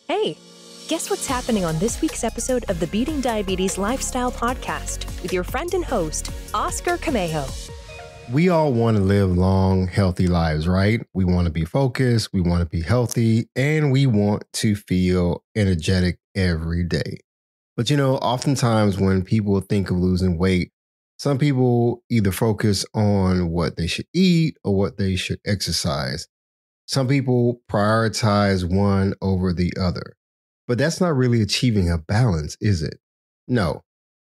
Hey, guess what's happening on this week's episode of the Beating Diabetes Lifestyle Podcast with your friend and host, Oscar Camejo. We all want to live long, healthy lives, right? We want to be focused, we want to be healthy, and we want to feel energetic every day. But oftentimes when people think of losing weight, some people either focus on what they should eat or what they should exercise. Some people prioritize one over the other. But that's not really achieving a balance, is it? No.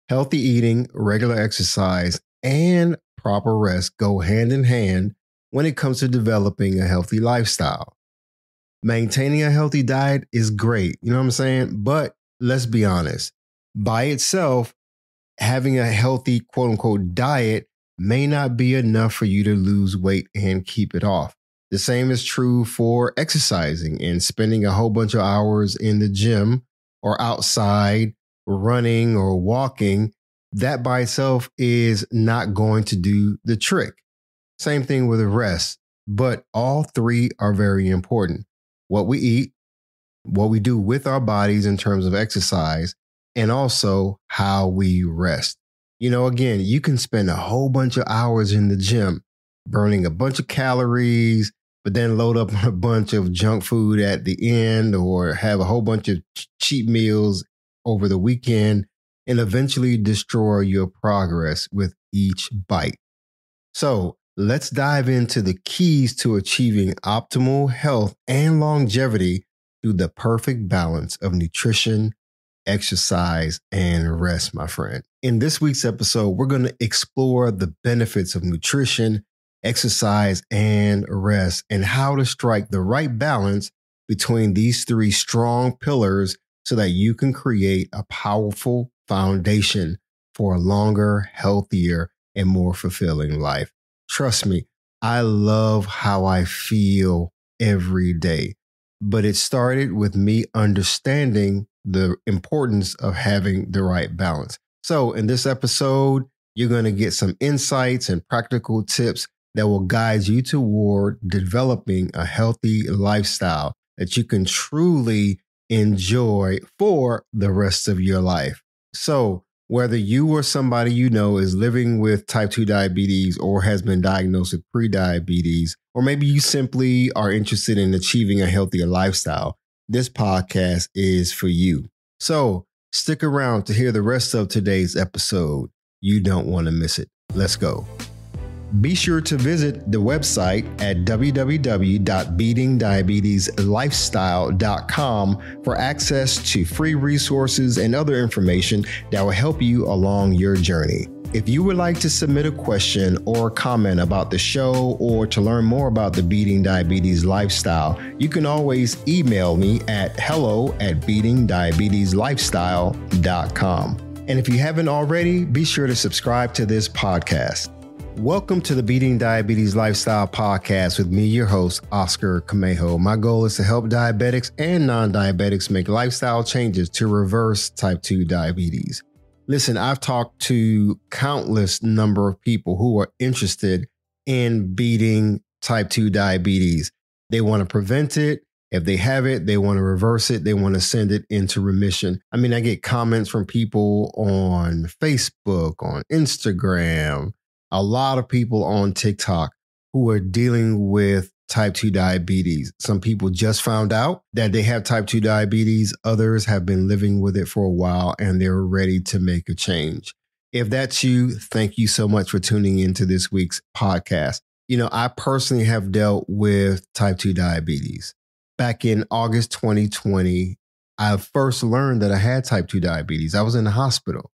Healthy eating, regular exercise, and proper rest go hand in hand when it comes to developing a healthy lifestyle. Maintaining a healthy diet is great, you know what I'm saying? But let's be honest, by itself, having a healthy quote unquote diet may not be enough for you to lose weight and keep it off. The same is true for exercising and spending a whole bunch of hours in the gym or outside running or walking. That by itself is not going to do the trick. Same thing with rest, but all three are very important. What we eat, what we do with our bodies in terms of exercise, and also how we rest. Again, you can spend a whole bunch of hours in the gym, burning a bunch of calories, but then load up a bunch of junk food at the end or have a whole bunch of cheat meals over the weekend and eventually destroy your progress with each bite. So let's dive into the keys to achieving optimal health and longevity through the perfect balance of nutrition, exercise, and rest, my friend. In this week's episode, we're going to explore the benefits of nutrition, exercise, and rest, and how to strike the right balance between these three strong pillars so that you can create a powerful foundation for a longer, healthier, and more fulfilling life. Trust me, I love how I feel every day, but it started with me understanding the importance of having the right balance. So in this episode, you're going to get some insights and practical tips that will guide you toward developing a healthy lifestyle that you can truly enjoy for the rest of your life. So whether you or somebody you know is living with type 2 diabetes or has been diagnosed with prediabetes, or maybe you simply are interested in achieving a healthier lifestyle, this podcast is for you. So stick around to hear the rest of today's episode. You don't want to miss it. Let's go. Be sure to visit the website at www.beatingdiabetieslifestyle.com for access to free resources and other information that will help you along your journey. If you would like to submit a question or comment about the show or to learn more about the Beating Diabetes Lifestyle, you can always email me at hello@beatingdiabetieslifestyle.com. And if you haven't already, be sure to subscribe to this podcast. Welcome to the Beating Diabetes Lifestyle Podcast with me, your host, Oscar Camejo. My goal is to help diabetics and non-diabetics make lifestyle changes to reverse type 2 diabetes. Listen, I've talked to countless number of people who are interested in beating type 2 diabetes. They want to prevent it. If they have it, they want to reverse it. They want to send it into remission. I mean, I get comments from people on Facebook, on Instagram, a lot of people on TikTok who are dealing with type 2 diabetes. Some people just found out that they have type 2 diabetes. Others have been living with it for a while and they're ready to make a change. If that's you, thank you so much for tuning into this week's podcast. I personally have dealt with type 2 diabetes. Back in August 2020, I first learned that I had type 2 diabetes. I was in the hospital.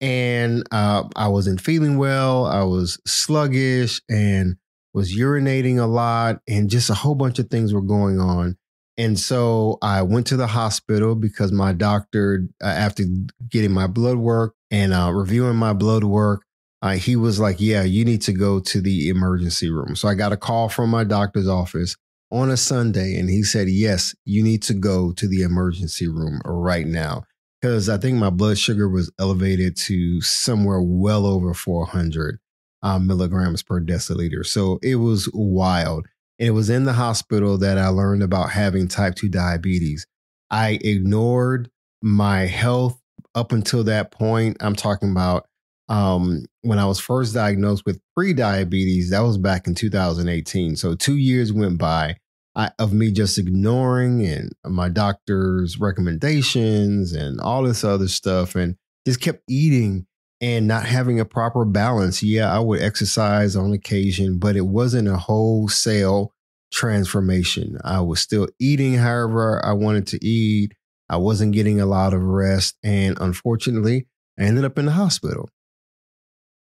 And I wasn't feeling well. I was sluggish and was urinating a lot and just a whole bunch of things were going on. And so I went to the hospital because my doctor, after getting my blood work and reviewing my blood work, he was like, yeah, you need to go to the emergency room. So I got a call from my doctor's office on a Sunday and he said, yes, you need to go to the emergency room right now. Because I think my blood sugar was elevated to somewhere well over 400 milligrams per deciliter. So it was wild. And it was in the hospital that I learned about having type 2 diabetes. I ignored my health up until that point. I'm talking about when I was first diagnosed with pre-diabetes. That was back in 2018. So 2 years went by of me just ignoring and my doctor's recommendations and all this other stuff, and just kept eating and not having a proper balance. Yeah, I would exercise on occasion, but it wasn't a wholesale transformation. I was still eating however I wanted to eat. I wasn't getting a lot of rest. And unfortunately, I ended up in the hospital.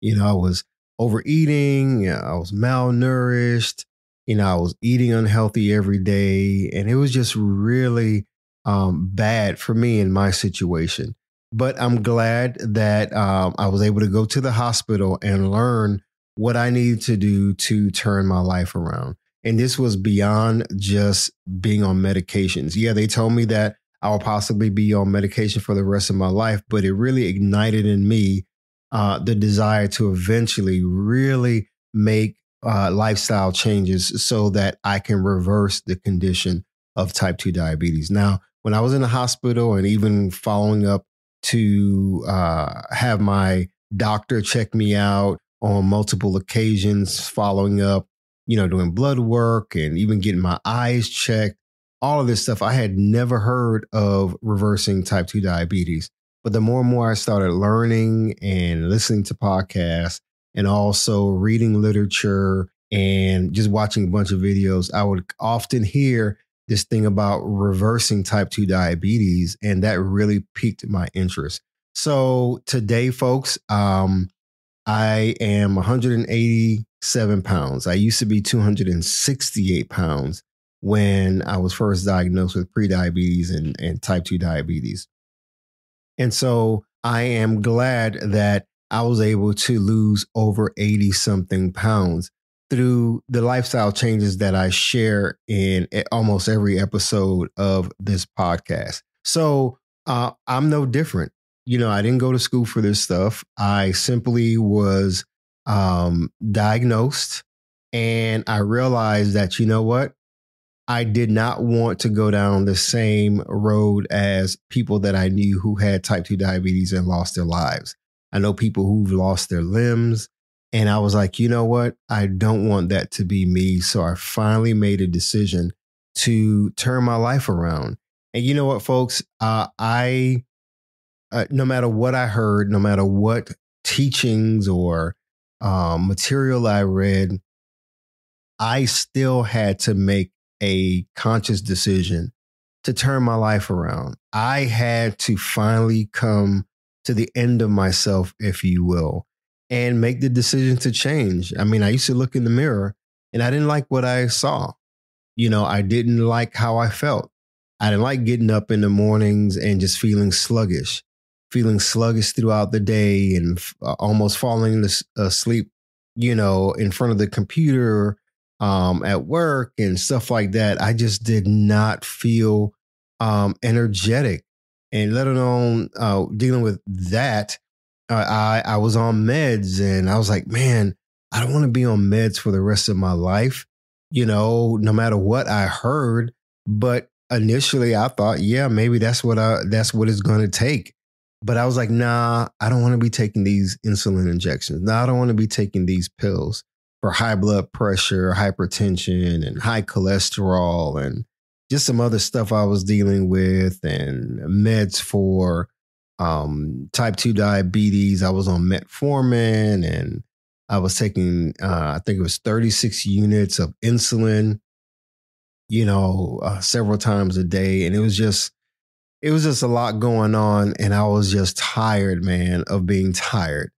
I was overeating. I was malnourished. I was eating unhealthy every day. And it was just really bad for me in my situation. But I'm glad that I was able to go to the hospital and learn what I needed to do to turn my life around. And this was beyond just being on medications. Yeah, they told me that I will possibly be on medication for the rest of my life, but it really ignited in me the desire to eventually really make lifestyle changes so that I can reverse the condition of type 2 diabetes. Now, when I was in the hospital and even following up to have my doctor check me out on multiple occasions, following up, doing blood work and even getting my eyes checked, all of this stuff, I had never heard of reversing type 2 diabetes. But the more and more I started learning and listening to podcasts and also reading literature and just watching a bunch of videos, I would often hear this thing about reversing type 2 diabetes. And that really piqued my interest. So today, folks, I am 187 pounds. I used to be 268 pounds when I was first diagnosed with prediabetes and type 2 diabetes. And so I am glad that I was able to lose over 80 something pounds through the lifestyle changes that I share in almost every episode of this podcast. So I'm no different. I didn't go to school for this stuff. I simply was diagnosed, and I realized that, what? I did not want to go down the same road as people that I knew who had type 2 diabetes and lost their lives. I know people who've lost their limbs. And I was like, you know what? I don't want that to be me. So I finally made a decision to turn my life around. And you know what, folks? No matter what I heard, no matter what teachings or material I read, I still had to make a conscious decision to turn my life around. I had to finally come to the end of myself, if you will, and make the decision to change. I mean, I used to look in the mirror and I didn't like what I saw. I didn't like how I felt. I didn't like getting up in the mornings and just feeling sluggish throughout the day and almost falling asleep, in front of the computer at work and stuff like that. I just did not feel energetic, and let alone dealing with that. I was on meds, and I was like, man, I don't want to be on meds for the rest of my life, no matter what I heard. But initially I thought, yeah, maybe that's what it's going to take. But I was like, nah, I don't want to be taking these insulin injections. Nah, I don't want to be taking these pills for high blood pressure, hypertension, and high cholesterol, and just some other stuff I was dealing with, and meds for type 2 diabetes. I was on metformin, and I was taking, I think it was 36 units of insulin, several times a day. And it was just a lot going on. And I was just tired, man, of being tired.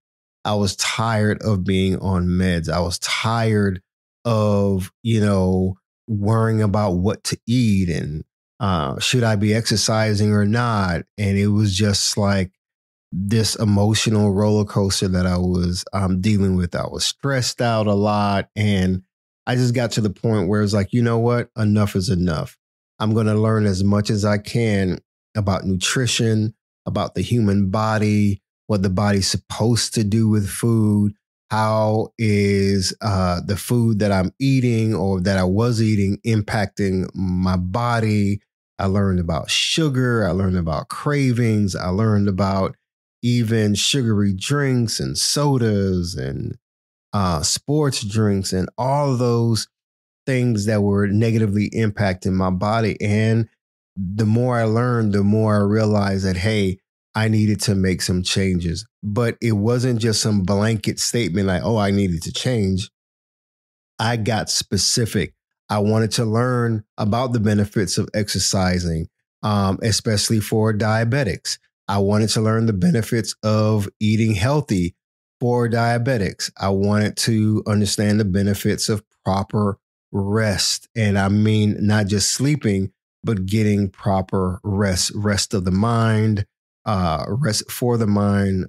I was tired of being on meds. I was tired of, worrying about what to eat and should I be exercising or not. And it was just like this emotional roller coaster that I was dealing with. I was stressed out a lot. And I just got to the point where it's like, you know what? Enough is enough. I'm going to learn as much as I can about nutrition, about the human body, what the body's supposed to do with food. How is the food that I'm eating or that I was eating impacting my body? I learned about sugar. I learned about cravings. I learned about even sugary drinks and sodas and sports drinks and all of those things that were negatively impacting my body. And the more I learned, the more I realized that, hey, I needed to make some changes. But it wasn't just some blanket statement like, oh, I needed to change. I got specific. I wanted to learn about the benefits of exercising, especially for diabetics. I wanted to learn the benefits of eating healthy for diabetics. I wanted to understand the benefits of proper rest. And I mean, not just sleeping, but getting proper rest of the mind, rest for the mind,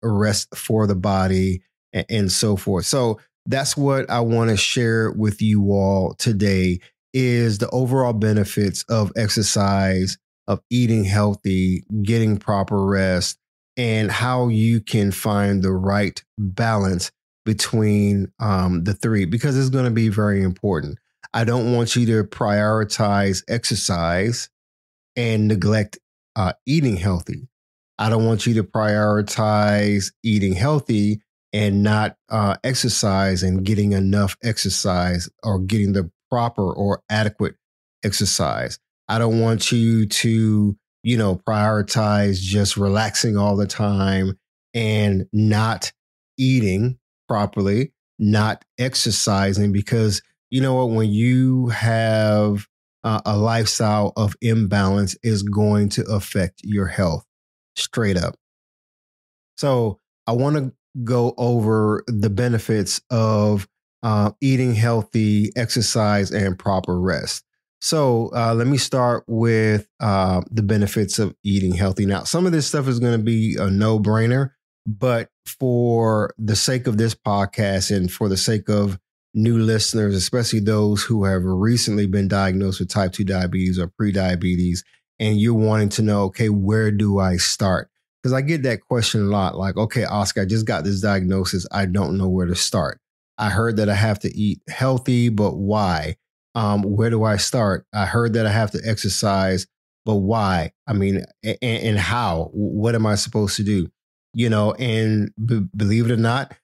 rest for the body, and so forth. So that's what I want to share with you all today is the overall benefits of exercise, of eating healthy, getting proper rest, and how you can find the right balance between the three, because it's going to be very important. I don't want you to prioritize exercise and neglect eating healthy. I don't want you to prioritize eating healthy and not exercise and getting enough exercise or getting the proper or adequate exercise. I don't want you to, prioritize just relaxing all the time and not eating properly, not exercising, because you know what, when you have a lifestyle of imbalance is going to affect your health straight up. So I want to go over the benefits of eating healthy, exercise, and proper rest. So let me start with the benefits of eating healthy. Now, some of this stuff is going to be a no-brainer, but for the sake of this podcast and for the sake of new listeners, especially those who have recently been diagnosed with type 2 diabetes or pre-diabetes, and you're wanting to know, okay, where do I start? Because I get that question a lot, like, okay, Oscar, I just got this diagnosis. I don't know where to start. I heard that I have to eat healthy, but why? Where do I start? I heard that I have to exercise, but why? I mean, and how? What am I supposed to do? And believe it or not,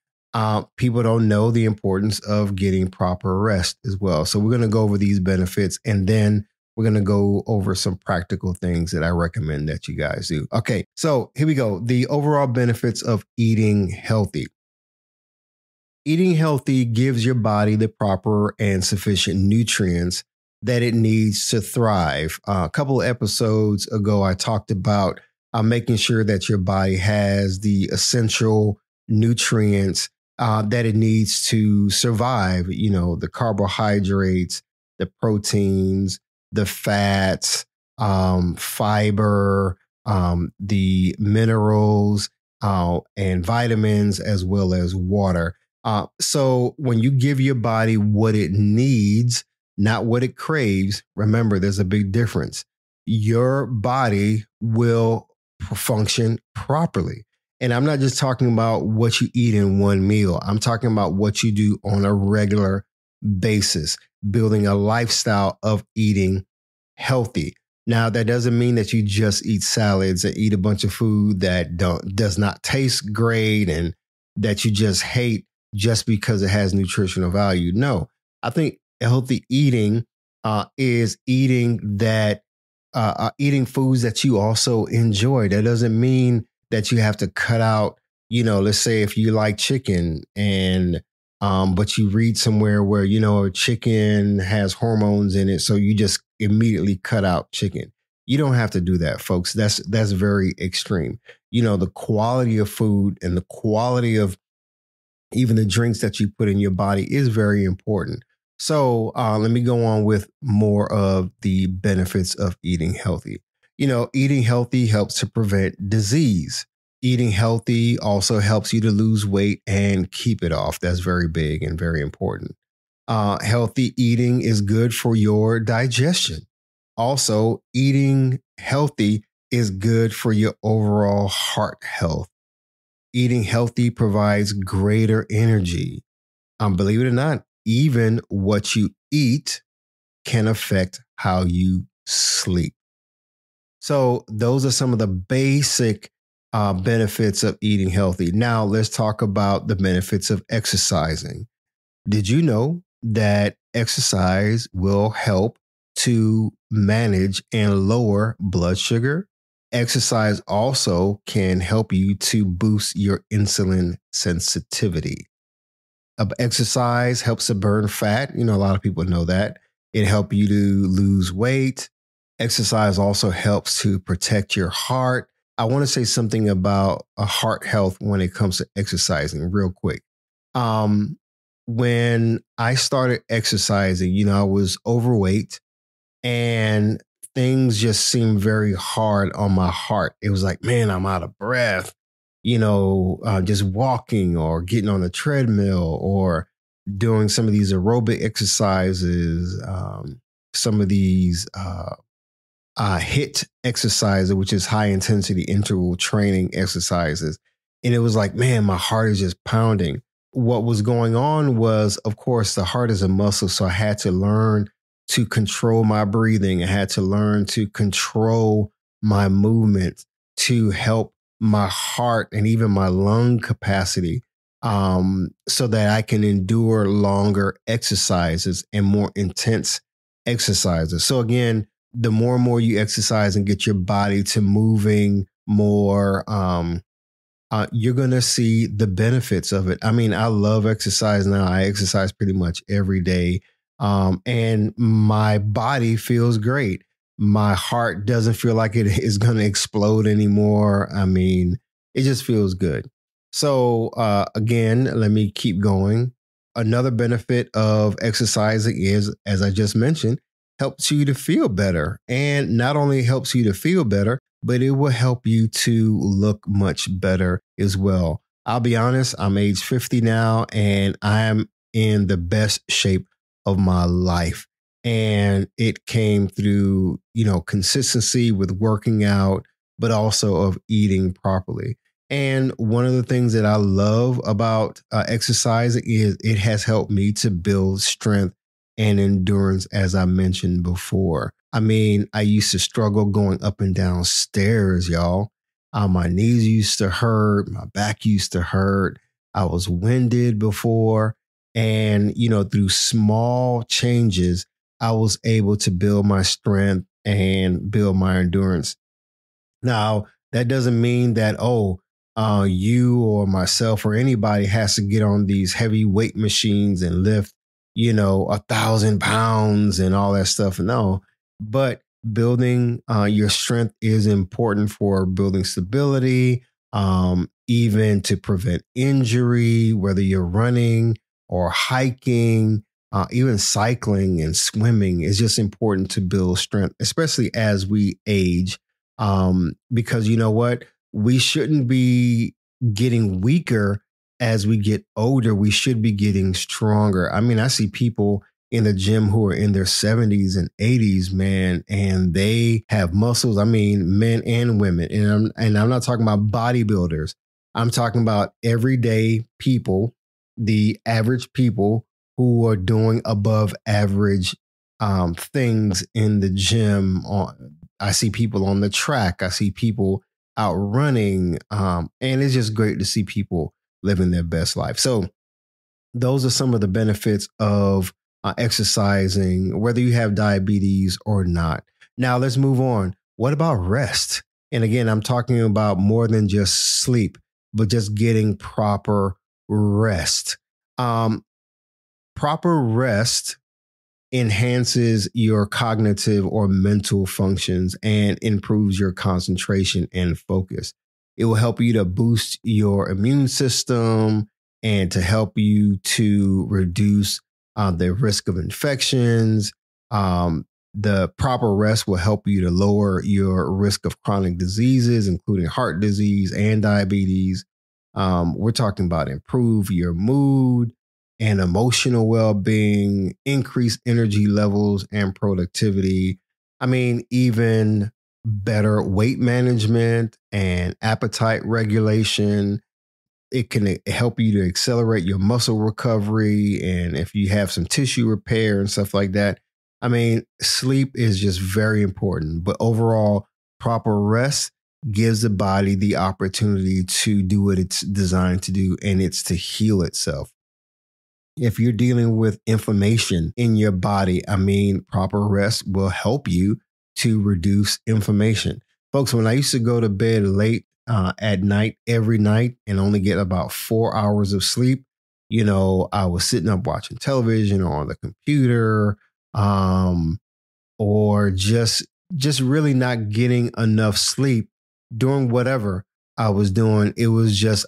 people don't know the importance of getting proper rest as well. So we're going to go over these benefits, and then we're going to go over some practical things that I recommend that you guys do. Okay, so here we go. The overall benefits of eating healthy. Eating healthy gives your body the proper and sufficient nutrients that it needs to thrive. A couple of episodes ago, I talked about making sure that your body has the essential nutrients that it needs to survive. The carbohydrates, the proteins, the fats, fiber, the minerals, and vitamins, as well as water. So when you give your body what it needs, not what it craves, remember, there's a big difference. Your body will function properly. And I'm not just talking about what you eat in one meal. I'm talking about what you do on a regular basis, building a lifestyle of eating healthy. Now, that doesn't mean that you just eat salads and eat a bunch of food that does not taste great and that you just hate just because it has nutritional value. No, I think healthy eating is eating eating foods that you also enjoy. That doesn't mean that you have to cut out, let's say if you like chicken and but you read somewhere where, chicken has hormones in it, so you just immediately cut out chicken. You don't have to do that, folks. That's very extreme. The quality of food and the quality of even the drinks that you put in your body is very important. So let me go on with more of the benefits of eating healthy. Eating healthy helps to prevent disease. Eating healthy also helps you to lose weight and keep it off. That's very big and very important. Healthy eating is good for your digestion. Also, eating healthy is good for your overall heart health. Eating healthy provides greater energy. Believe it or not, even what you eat can affect how you sleep. So those are some of the basic benefits of eating healthy. Now let's talk about the benefits of exercising. Did you know that exercise will help to manage and lower blood sugar? Exercise also can help you to boost your insulin sensitivity. Exercise helps to burn fat. A lot of people know that. It helps you to lose weight. Exercise also helps to protect your heart. I want to say something about heart health when it comes to exercising real quick. When I started exercising, I was overweight and things just seemed very hard on my heart. It was like, man, I'm out of breath, just walking or getting on the treadmill or doing some of these aerobic exercises, some of these HIIT exercises, which is high intensity interval training exercises. And it was like, man, my heart is just pounding. What was going on was, of course, the heart is a muscle. So I had to learn to control my breathing. I had to learn to control my movement to help my heart and even my lung capacity so that I can endure longer exercises and more intense exercises. So again, the more and more you exercise and get your body to moving more, you're going to see the benefits of it. I mean, I love exercise now. I exercise pretty much every day. And my body feels great. My heart doesn't feel like it is going to explode anymore. I mean, it just feels good. So again, let me keep going. Another benefit of exercising is, as I just mentioned, helps you to feel better. And not only helps you to feel better, but it will help you to look much better as well. I'll be honest, I'm age 50 now, and I'm in the best shape of my life. And it came through, consistency with working out, but also of eating properly. And one of the things that I love about exercising is it has helped me to build strength and endurance, as I mentioned before. I mean, I used to struggle going up and down stairs, y'all. My knees used to hurt. My back used to hurt. I was winded before. And, through small changes, I was able to build my strength and build my endurance. Now, that doesn't mean that, you or myself or anybody has to get on these heavy weight machines and lift 1,000 pounds and all that stuff. No, but building your strength is important for building stability, even to prevent injury, whether you're running or hiking, even cycling and swimming is just important to build strength, especially as we age. Because you know what? We shouldn't be getting weaker as we get older. We should be getting stronger. I mean, I see people in the gym who are in their 70s and 80s, man, and they have muscles. I mean, men and women. And I'm not talking about bodybuilders. I'm talking about everyday people, the average people who are doing above average things in the gym. I see people on the track. I see people out running. And it's just great to see people living their best life. So those are some of the benefits of exercising, whether you have diabetes or not. Now let's move on. What about rest? And again, I'm talking about more than just sleep, but just getting proper rest. Proper rest enhances your cognitive or mental functions and improves your concentration and focus. It will help you to boost your immune system and to help you to reduce the risk of infections. The proper rest will help you to lower your risk of chronic diseases, including heart disease and diabetes. We're talking about improve your mood and emotional well-being, increase energy levels and productivity. I mean, even better weight management and appetite regulation. It can help you to accelerate your muscle recovery. And if you have some tissue repair and stuff like that, I mean, sleep is just very important, but overall, proper rest gives the body the opportunity to do what it's designed to do, and it's to heal itself. If you're dealing with inflammation in your body, I mean, proper rest will help you to reduce inflammation. Folks, when I used to go to bed late at night, every night, and only get about 4 hours of sleep, I was sitting up watching television or on the computer, or just really not getting enough sleep doing whatever I was doing. It was just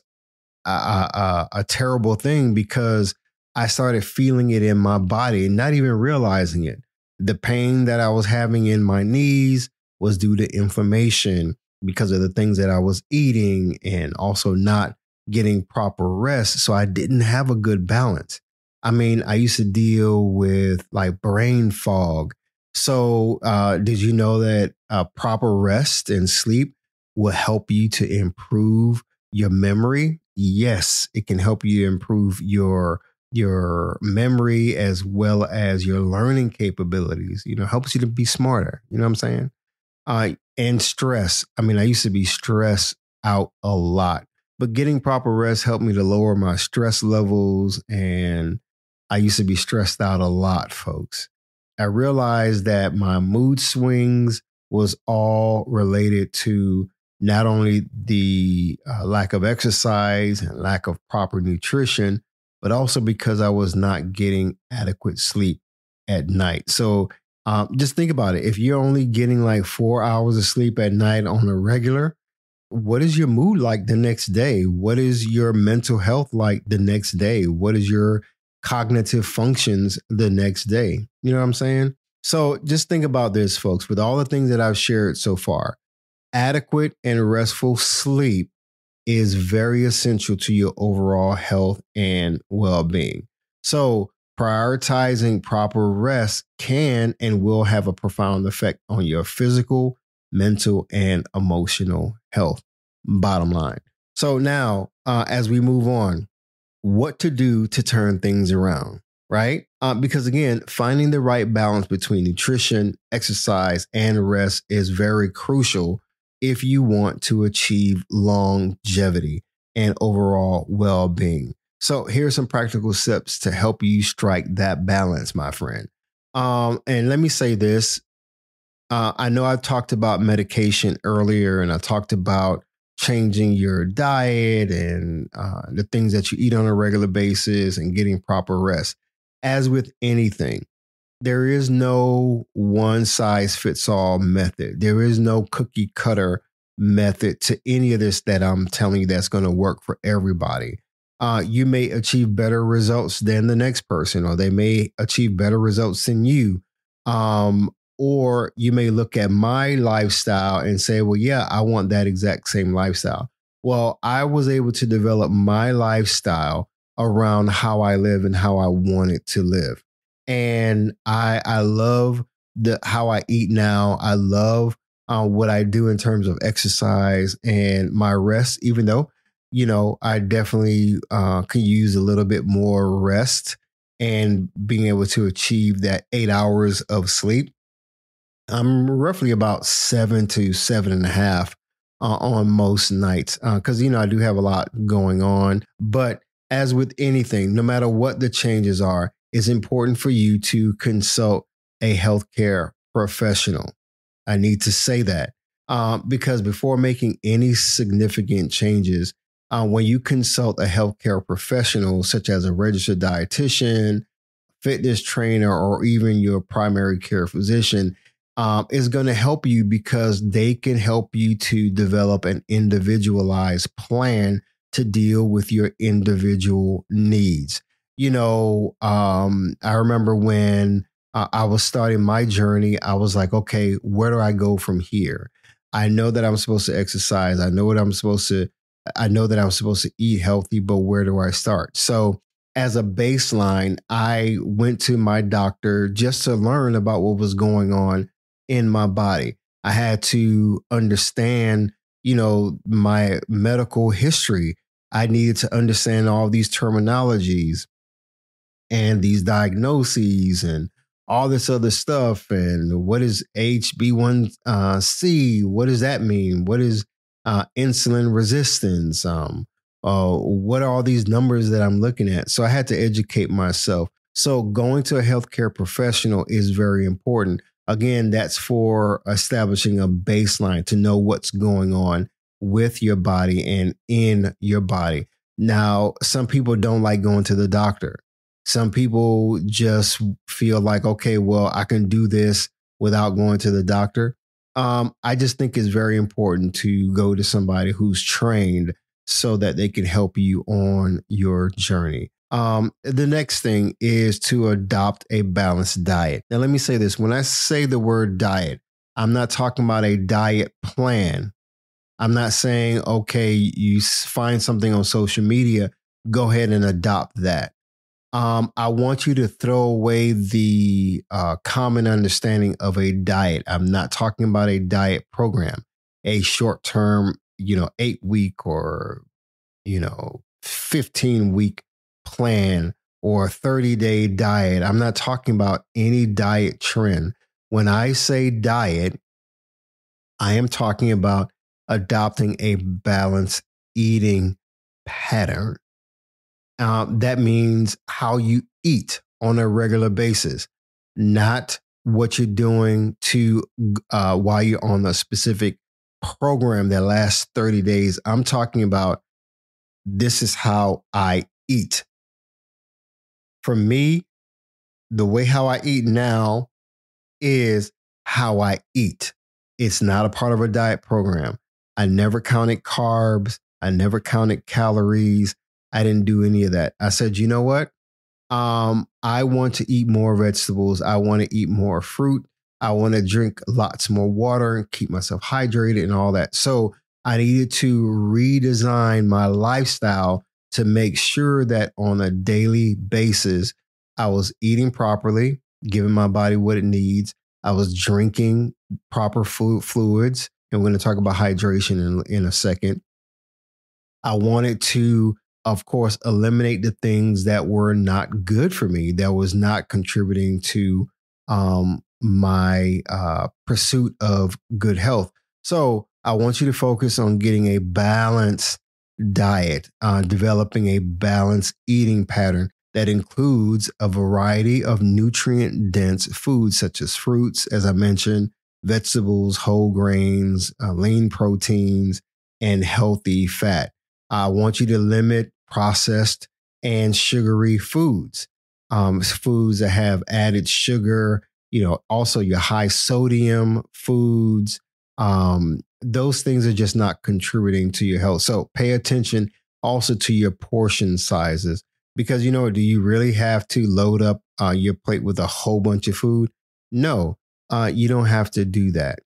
a terrible thing because I started feeling it in my body and not even realizing it. The pain that I was having in my knees was due to inflammation because of the things that I was eating and also not getting proper rest. So I didn't have a good balance. I mean, I used to deal with like brain fog. So did you know that proper rest and sleep will help you to improve your memory? Yes, it can help you improve your memory as well as your learning capabilities. Helps you to be smarter. You know what I'm saying? And stress. I mean, I used to be stressed out a lot, but getting proper rest helped me to lower my stress levels. And I used to be stressed out a lot, folks. I realized that my mood swings was all related to not only the lack of exercise and lack of proper nutrition, but also because I was not getting adequate sleep at night. So just think about it. If you're only getting like 4 hours of sleep at night on a regular, what is your mood like the next day? What is your mental health like the next day? What is your cognitive functions the next day? You know what I'm saying? So just think about this, folks. With all the things that I've shared so far, adequate and restful sleep is very essential to your overall health and well-being. So prioritizing proper rest can and will have a profound effect on your physical, mental, and emotional health. Bottom line. So now, as we move on, what to do to turn things around, right? Because again, finding the right balance between nutrition, exercise, and rest is very crucial if you want to achieve longevity and overall well-being. So here's some practical steps to help you strike that balance, my friend. And let me say this. I know I talked about medication earlier, and I talked about changing your diet and the things that you eat on a regular basis and getting proper rest. As with anything, there is no one size fits all method. There is no cookie cutter method to any of this that I'm telling you that's going to work for everybody. You may achieve better results than the next person, or they may achieve better results than you. Or you may look at my lifestyle and say, well, yeah, I want that exact same lifestyle. Well, I was able to develop my lifestyle around how I live and how I wanted to live. And I love how I eat now. I love what I do in terms of exercise and my rest, even though, I definitely can use a little bit more rest and being able to achieve that 8 hours of sleep. I'm roughly about 7 to 7.5 on most nights because, I do have a lot going on. But as with anything, no matter what the changes are, it's important for you to consult a healthcare professional. I need to say that because before making any significant changes, when you consult a healthcare professional, such as a registered dietitian, fitness trainer, or even your primary care physician, is going to help you because they can help you to develop an individualized plan to deal with your individual needs. I remember when I was starting my journey, I was like, okay, where do I go from here? I know that I'm supposed to exercise. I know that I'm supposed to eat healthy, but where do I start? So as a baseline, I went to my doctor just to learn about what was going on in my body. I had to understand, my medical history. I needed to understand all these terminologies and these diagnoses and all this other stuff. And what is HB1C? What does that mean? What is insulin resistance? What are all these numbers that I'm looking at? So I had to educate myself. So going to a healthcare professional is very important. Again, that's for establishing a baseline to know what's going on with your body and in your body. Now, some people don't like going to the doctor. Some people just feel like, okay, well, I can do this without going to the doctor. I just think it's very important to go to somebody who's trained so that they can help you on your journey. The next thing is to adopt a balanced diet. Now, let me say this. When I say the word diet, I'm not talking about a diet plan. I'm not saying, okay, you find something on social media, go ahead and adopt that. I want you to throw away the common understanding of a diet. I'm not talking about a diet program, a short-term, 8-week or, 15-week plan or 30-day diet. I'm not talking about any diet trend. When I say diet, I am talking about adopting a balanced eating pattern. That means how you eat on a regular basis, not what you're doing to while you're on a specific program that lasts 30 days. I'm talking about this is how I eat. For me, the way how I eat now is how I eat. It's not a part of a diet program. I never counted carbs. I never counted calories. I didn't do any of that. I said, you know what? I want to eat more vegetables. I want to eat more fruit. I want to drink lots more water and keep myself hydrated and all that. So I needed to redesign my lifestyle to make sure that on a daily basis, I was eating properly, giving my body what it needs. I was drinking proper fluids. And we're going to talk about hydration in a second. I wanted to, of course, eliminate the things that were not good for me, that was not contributing to my pursuit of good health. So I want you to focus on getting a balanced diet, developing a balanced eating pattern that includes a variety of nutrient-dense foods such as fruits, as I mentioned, vegetables, whole grains, lean proteins, and healthy fat. I want you to limit processed and sugary foods, foods that have added sugar, also your high sodium foods. Those things are just not contributing to your health. So pay attention also to your portion sizes, because, do you really have to load up your plate with a whole bunch of food? No, you don't have to do that.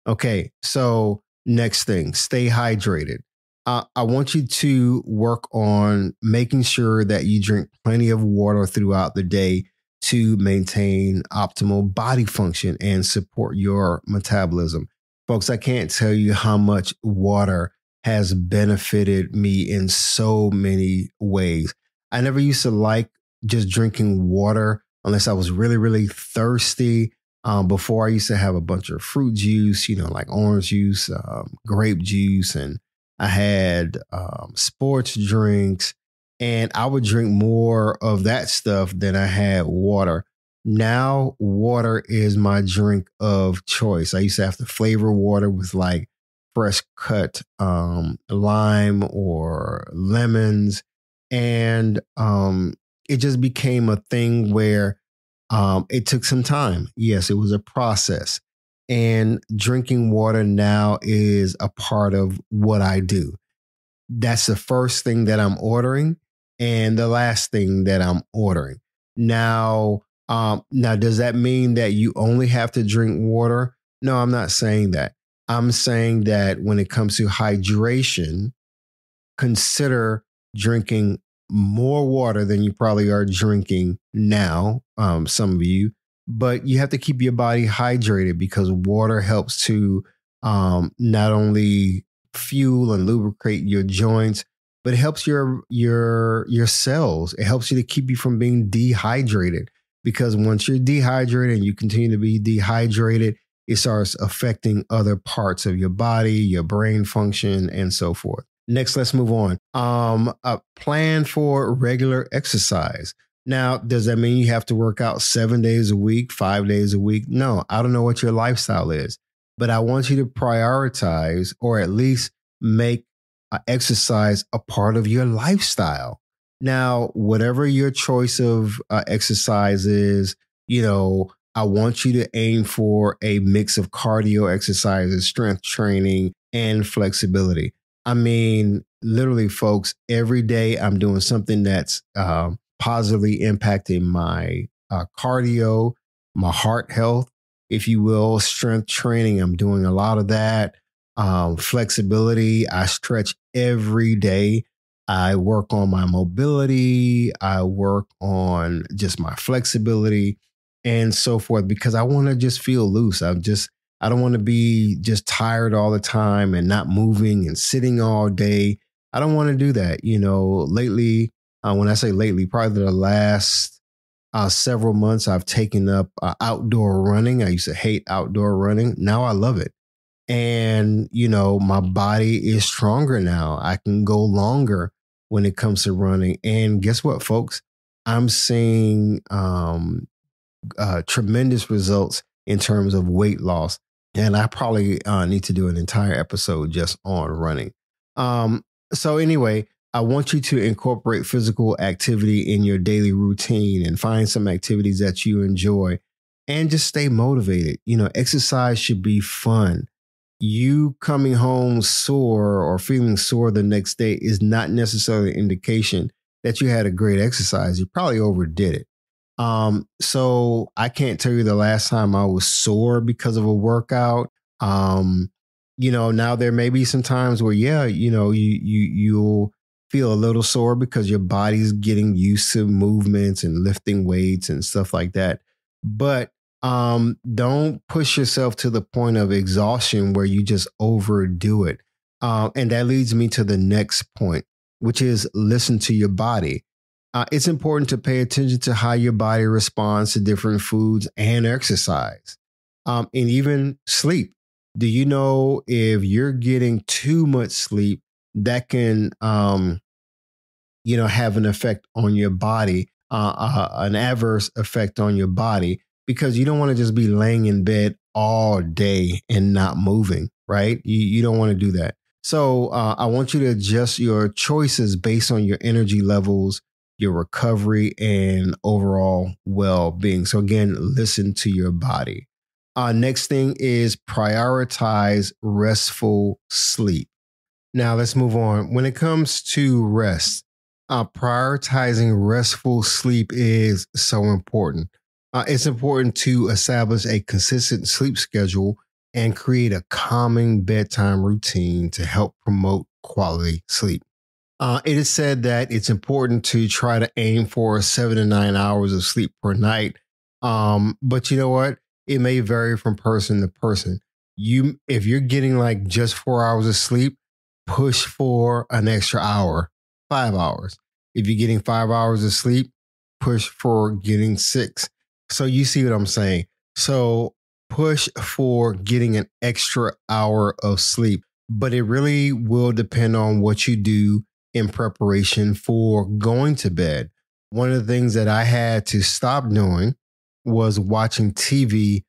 Okay, so next thing, stay hydrated. I want you to work on making sure that you drink plenty of water throughout the day to maintain optimal body function and support your metabolism. Folks, I can't tell you how much water has benefited me in so many ways. I never used to like just drinking water unless I was really, really thirsty. Before, I used to have a bunch of fruit juice, like orange juice, grape juice, and I had sports drinks, and I would drink more of that stuff than I had water. Now, water is my drink of choice. I used to have to flavor water with like fresh cut lime or lemons. And it just became a thing where it took some time. Yes, it was a process. And drinking water now is a part of what I do. That's the first thing that I'm ordering and the last thing that I'm ordering. Now, does that mean that you only have to drink water? No, I'm not saying that. I'm saying that when it comes to hydration, consider drinking more water than you probably are drinking now, some of you, but you have to keep your body hydrated because water helps to not only fuel and lubricate your joints, but it helps your cells. It helps you to keep you from being dehydrated. because once you're dehydrated and you continue to be dehydrated, it starts affecting other parts of your body, your brain function, and so forth. Next, let's move on. A plan for regular exercise. Now, does that mean you have to work out 7 days a week, 5 days a week? No, I don't know what your lifestyle is, but I want you to prioritize or at least make exercise a part of your lifestyle. Now, whatever your choice of exercise is, I want you to aim for a mix of cardio exercises, strength training, and flexibility. I mean, literally, folks, every day I'm doing something that's positively impacting my cardio, my heart health, if you will, strength training. I'm doing a lot of that. Flexibility. I stretch every day. I work on my mobility. I work on just my flexibility and so forth, because I want to just feel loose. I don't want to be just tired all the time and not moving and sitting all day. I don't want to do that. Lately, when I say lately, probably the last several months, I've taken up outdoor running. I used to hate outdoor running. Now I love it. And, my body is stronger now. I can go longer when it comes to running. And guess what, folks? I'm seeing tremendous results in terms of weight loss. And I probably need to do an entire episode just on running. So anyway, I want you to incorporate physical activity in your daily routine and find some activities that you enjoy and just stay motivated. Exercise should be fun. You coming home sore or feeling sore the next day is not necessarily an indication that you had a great exercise. You probably overdid it. So I can't tell you the last time I was sore because of a workout. Now there may be some times where, you'll feel a little sore because your body's getting used to movements and lifting weights and stuff like that. But don't push yourself to the point of exhaustion where you just overdo it. And that leads me to the next point, which is listen to your body. It's important to pay attention to how your body responds to different foods and exercise, and even sleep. Do you know if you're getting too much sleep, that can, have an effect on your body, an adverse effect on your body, because you don't want to just be laying in bed all day and not moving, right? You don't want to do that. So I want you to adjust your choices based on your energy levels, your recovery, and overall well-being. So again, listen to your body. Next thing is prioritize restful sleep. Now let's move on. When it comes to rest, prioritizing restful sleep is so important. It's important to establish a consistent sleep schedule and create a calming bedtime routine to help promote quality sleep. It is said that it's important to try to aim for 7 to 9 hours of sleep per night. But you know what? It may vary from person to person. If you're getting like just 4 hours of sleep, push for an extra hour, 5 hours. If you're getting 5 hours of sleep, push for getting 6. So you see what I'm saying? So push for getting an extra hour of sleep, but it really will depend on what you do in preparation for going to bed. One of the things that I had to stop doing was watching TV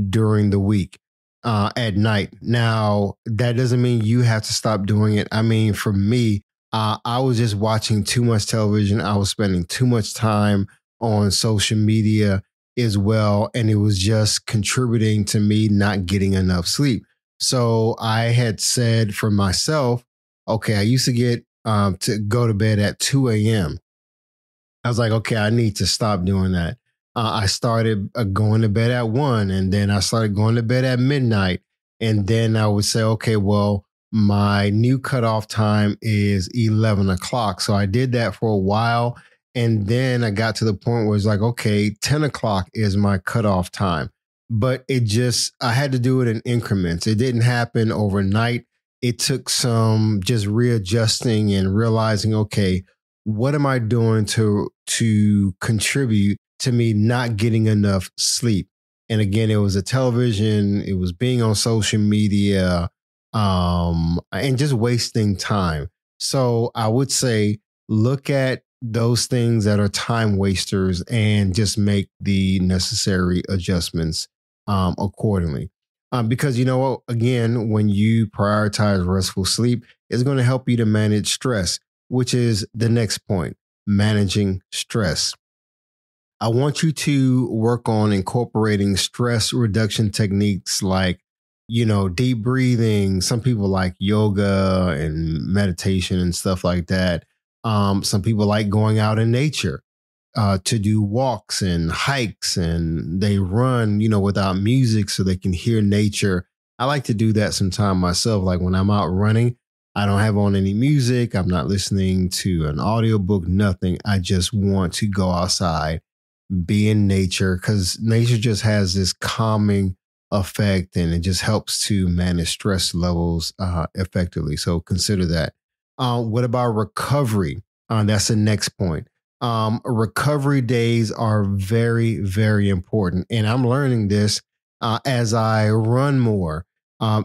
during the week at night. Now, that doesn't mean you have to stop doing it. I mean, for me, I was just watching too much television. I was spending too much time on social media as well, and it was just contributing to me not getting enough sleep. So I had said for myself, okay, I used to get to go to bed at 2 a.m. I was like, okay, I need to stop doing that. I started going to bed at 1, and then I started going to bed at midnight. And then I would say, okay, well, my new cutoff time is 11 o'clock. So I did that for a while. And then I got to the point where it's like, okay, 10 o'clock is my cutoff time. But I had to do it in increments. It didn't happen overnight. It took some just readjusting and realizing, okay, what am I doing to contribute to me not getting enough sleep. And again, it was a television, it was being on social media, and just wasting time. So I would say look at those things that are time wasters and just make the necessary adjustments accordingly. Because you know what, again, when you prioritize restful sleep, it's going to help you to manage stress, which is the next point, managing stress. I want you to work on incorporating stress reduction techniques like, deep breathing. Some people like yoga and meditation and stuff like that. Some people like going out in nature to do walks and hikes, and they run, without music so they can hear nature. I like to do that sometime myself. Like when I'm out running, I don't have on any music. I'm not listening to an audiobook, nothing. I just want to go outside, be in nature, because nature just has this calming effect and it just helps to manage stress levels effectively. So consider that. What about recovery? That's the next point. Recovery days are very, very important. And I'm learning this as I run more.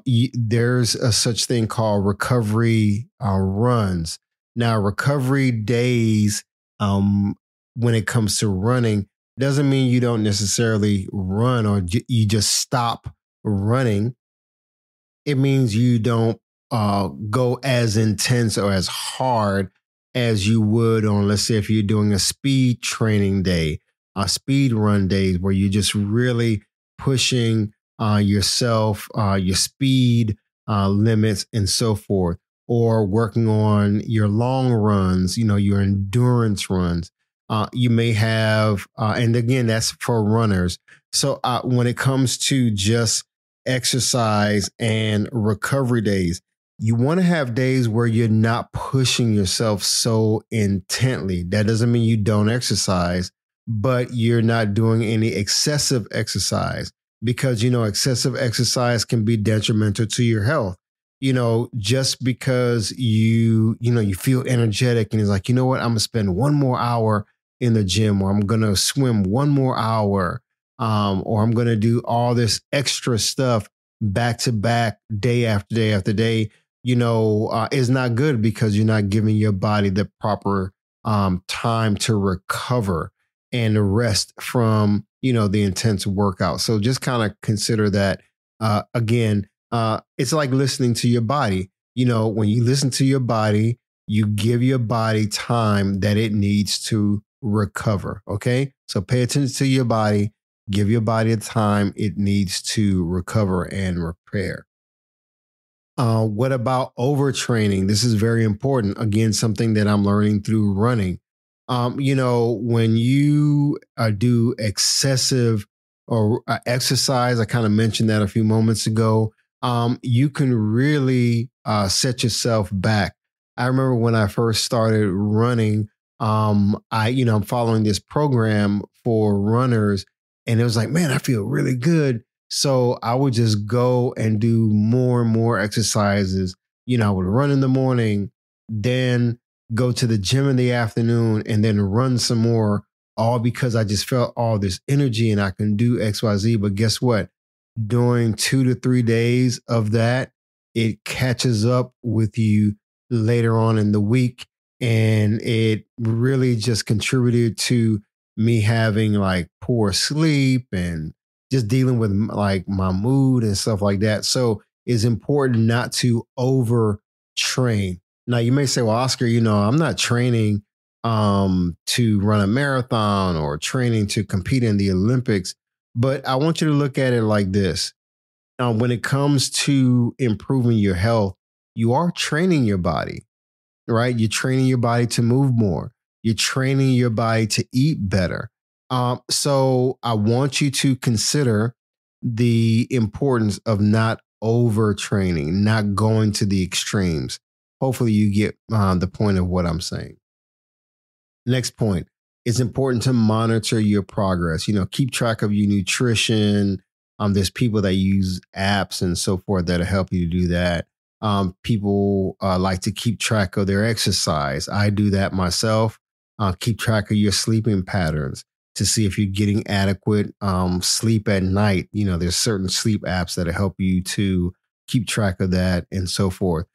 There's a such thing called recovery runs. Now, recovery days, when it comes to running, doesn't mean you don't necessarily run or you just stop running. It means you don't go as intense or as hard as you would on, let's say, if you're doing a speed training day, a speed run days where you're just really pushing yourself, your speed limits and so forth, or working on your long runs, your endurance runs. You may have, and again, that's for runners. So when it comes to just exercise and recovery days, you want to have days where you're not pushing yourself so intently. That doesn't mean you don't exercise, but you're not doing any excessive exercise because, excessive exercise can be detrimental to your health. Just because you feel energetic and it's like, I'm going to spend one more hour in the gym, or I'm going to swim one more hour, or I'm going to do all this extra stuff back to back, day after day after day, is not good because you're not giving your body the proper time to recover and rest from, the intense workout. So just kind of consider that. Again, it's like listening to your body. When you listen to your body, you give your body time that it needs to recover. Okay. So pay attention to your body, give your body the time it needs to recover and repair. What about overtraining? This is very important. Again, something that I'm learning through running. When you do excessive or exercise, I kind of mentioned that a few moments ago, you can really set yourself back. I remember when I first started running, I'm following this program for runners, and it was like, man, I feel really good. So I would just go and do more and more exercises. I would run in the morning, then go to the gym in the afternoon, and then run some more, all because I just felt all this energy and I can do X, Y, Z. But guess what? During 2 to 3 days of that, it catches up with you later on in the week. And it really just contributed to me having like poor sleep and just dealing with like my mood and stuff like that. So it's important not to overtrain. Now you may say, well, Oscar, I'm not training to run a marathon or training to compete in the Olympics, but I want you to look at it like this. When it comes to improving your health, you are training your body, right? You're training your body to move more. You're training your body to eat better. So I want you to consider the importance of not overtraining, not going to the extremes. Hopefully you get the point of what I'm saying. Next point, it's important to monitor your progress. Keep track of your nutrition. There's people that use apps and so forth that'll help you to do that. People like to keep track of their exercise. I do that myself. Keep track of your sleeping patterns. to see if you're getting adequate sleep at night. There's certain sleep apps that help you to keep track of that and so forth.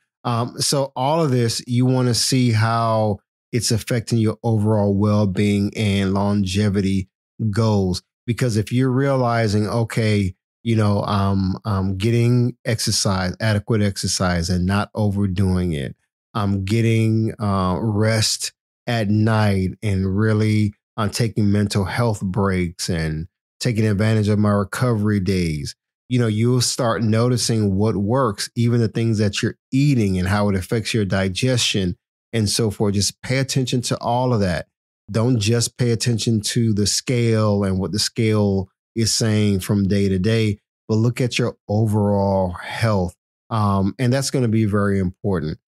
So all of this, you want to see how it's affecting your overall well-being and longevity goals. Because if you're realizing, okay, I'm getting exercise, adequate exercise, and not overdoing it. I'm getting rest at night and really taking mental health breaks and taking advantage of my recovery days. You'll start noticing what works, even the things that you're eating and how it affects your digestion and so forth. Just pay attention to all of that. Don't just pay attention to the scale and what the scale is saying from day to day, but look at your overall health. And that's going to be very important.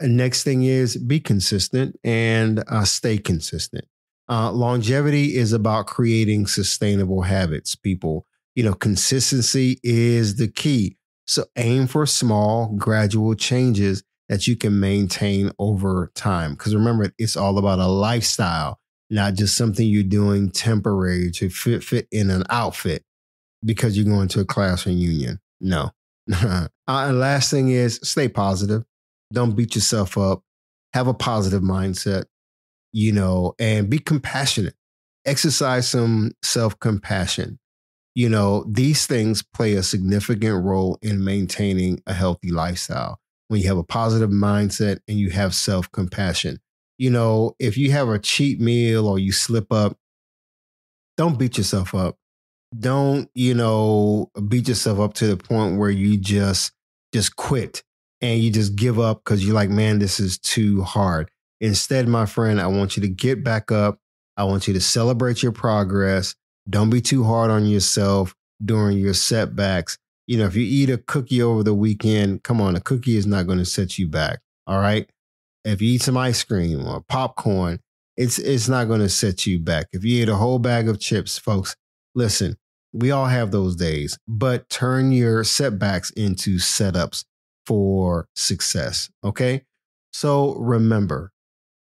Next thing is be consistent and stay consistent. Longevity is about creating sustainable habits, people. Consistency is the key. So aim for small, gradual changes that you can maintain over time. Because remember, it's all about a lifestyle, not just something you're doing temporary to fit in an outfit because you're going to a class reunion. No. And last thing is stay positive. Don't beat yourself up. Have a positive mindset, and be compassionate. Exercise some self-compassion. These things play a significant role in maintaining a healthy lifestyle. When you have a positive mindset and you have self-compassion, if you have a cheat meal or you slip up, don't beat yourself up. Don't, beat yourself up to the point where you just quit and you just give up because you're like, man, this is too hard. Instead, my friend, I want you to get back up. I want you to celebrate your progress. Don't be too hard on yourself during your setbacks. If you eat a cookie over the weekend, come on, a cookie is not going to set you back. All right. If you eat some ice cream or popcorn, it's not going to set you back. If you eat a whole bag of chips, folks, listen, we all have those days, but turn your setbacks into setups for success. Okay. So remember,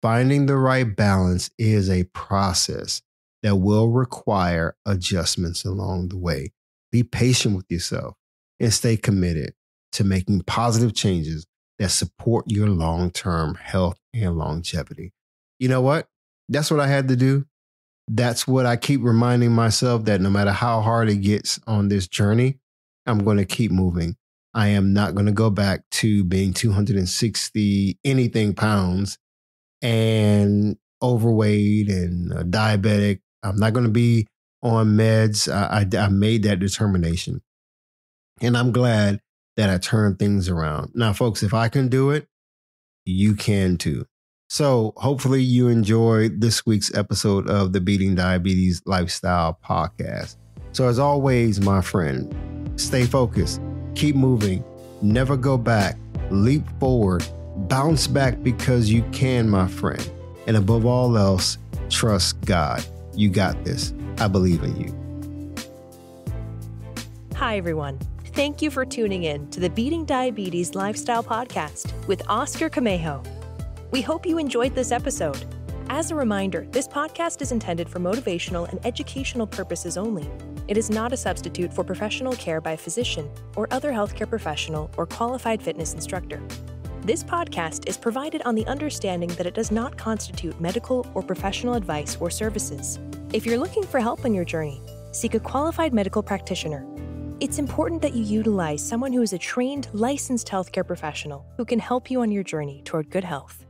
finding the right balance is a process that will require adjustments along the way. Be patient with yourself and stay committed to making positive changes that support your long-term health and longevity. You know what? That's what I had to do. That's what I keep reminding myself, that no matter how hard it gets on this journey, I'm going to keep moving. I am not going to go back to being 260 anything pounds and overweight and diabetic. I'm not going to be on meds. I made that determination. And I'm glad that I turned things around. Now, folks, if I can do it, you can too. So hopefully you enjoyed this week's episode of the Beating Diabetes Lifestyle Podcast. So as always, my friend, stay focused, keep moving, never go back, leap forward, bounce back because you can, my friend. And above all else, trust God. You got this. I believe in you. Hi, everyone. Thank you for tuning in to the Beating Diabetes Lifestyle Podcast with Oscar Camejo. We hope you enjoyed this episode. As a reminder, this podcast is intended for motivational and educational purposes only. It is not a substitute for professional care by a physician or other healthcare professional or qualified fitness instructor. This podcast is provided on the understanding that it does not constitute medical or professional advice or services. If you're looking for help on your journey, seek a qualified medical practitioner. It's important that you utilize someone who is a trained, licensed healthcare professional who can help you on your journey toward good health.